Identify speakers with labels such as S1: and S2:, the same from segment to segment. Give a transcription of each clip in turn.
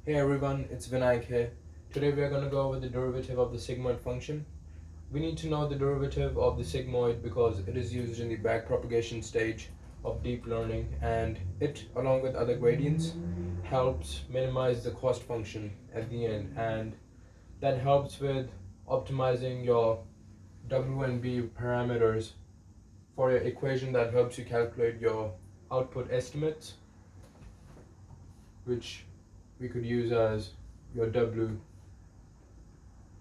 S1: Hey everyone, it's Vinayak here. Today we are going to go over the derivative of the sigmoid function. We need to know the derivative of the sigmoid because it is used in the backpropagation stage of deep learning, and it, along with other gradients, helps minimize the cost function at the end, and that helps with optimizing your W and B parameters for your equation that helps you calculate your output estimates, which we could use as your W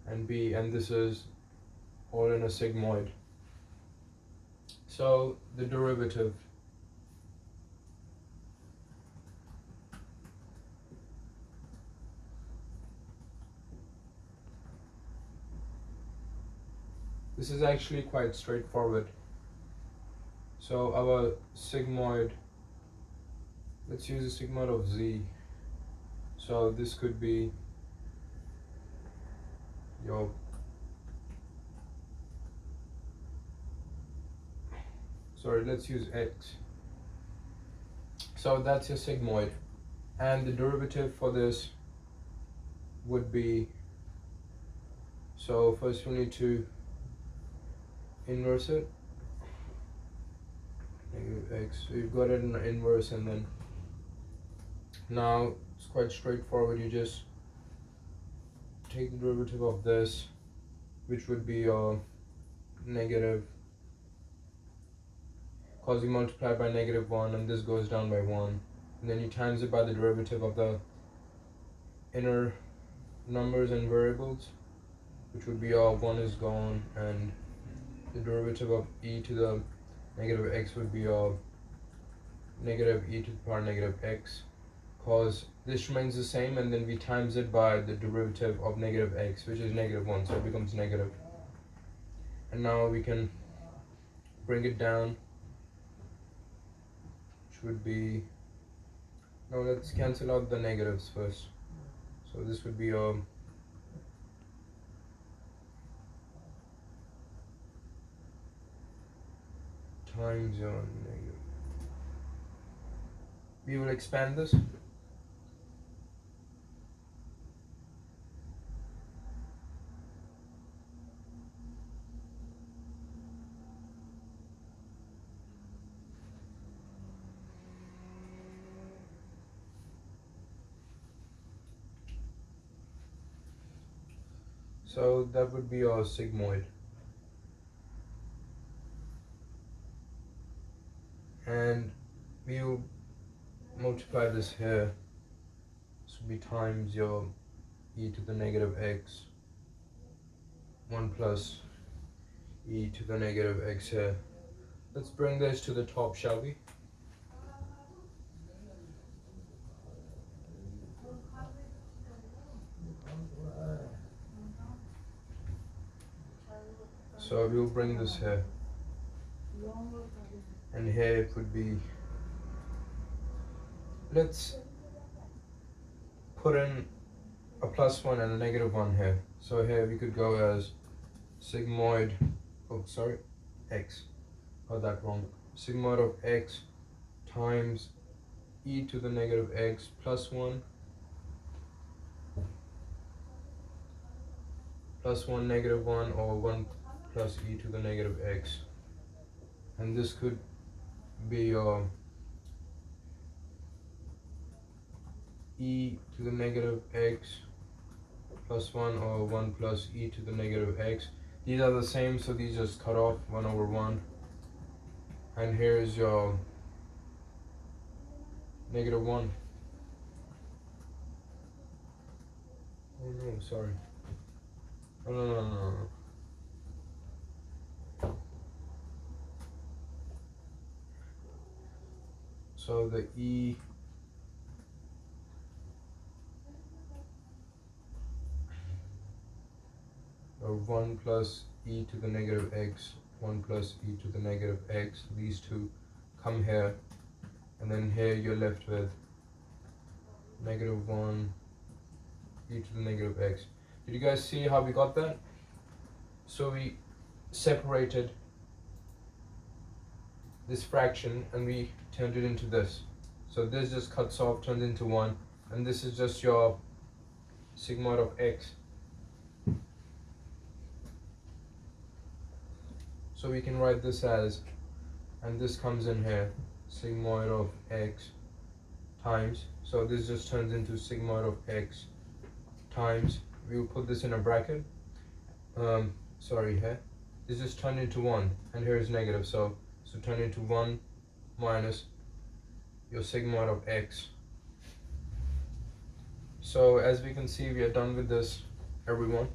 S1: and B, and this is all in a sigmoid. So the derivative, this is actually quite straightforward. So our sigmoid, let's use a sigmoid of Z. So this could be your, let's use X. So that's your sigmoid, and the derivative for this would be, so first we need to inverse it, negative X. So you've got it in the inverse, and then now it's quite straightforward. You just take the derivative of this, which would be negative, cause you multiply by -1 and this goes down by 1, and then you times it by the derivative of the inner numbers and variables, which would be 1 is gone, and the derivative of e to the negative x would be negative e to the power negative x, cause this remains the same, and then we times it by the derivative of negative x, which is -1, so it becomes negative. And now we can bring it down, which would be, now let's cancel out the negatives first. So this would be times negative. We will expand this. So that would be our sigmoid. And we'll multiply this here. This would be times your e to the negative x, 1 plus e to the negative x here. Let's bring this to the top, shall we? So we'll bring this here. And here it would be, let's put in a +1 and a -1 here. So here we could go as sigmoid, x. Got that wrong. Sigmoid of x times e to the negative x +1 +1 -1, or 1 plus e to the negative x. And this could be e to the negative x +1, or 1 plus e to the negative x. These are the same, so these just cut off 1/1. And here is your -1. Oh no, sorry. Oh, no. So the e of 1 plus e to the negative x, 1 plus e to the negative x, these two come here, and then here you're left with -1 e to the negative x. Did you guys see how we got that? So we separated this fraction and we turned it into this. So this just cuts off, turns into 1, and this is just your sigmoid of x. So we can write this as, and this comes in here, sigmoid of x times, so this just turns into sigmoid of x times, we'll put this in a bracket, sorry, here, this just turned into 1, and here is negative, so turn into 1 minus your sigmoid of x. So as we can see, we are done with this, everyone.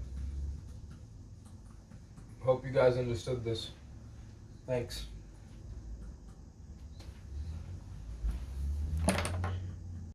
S1: Hope you guys understood this. Thanks.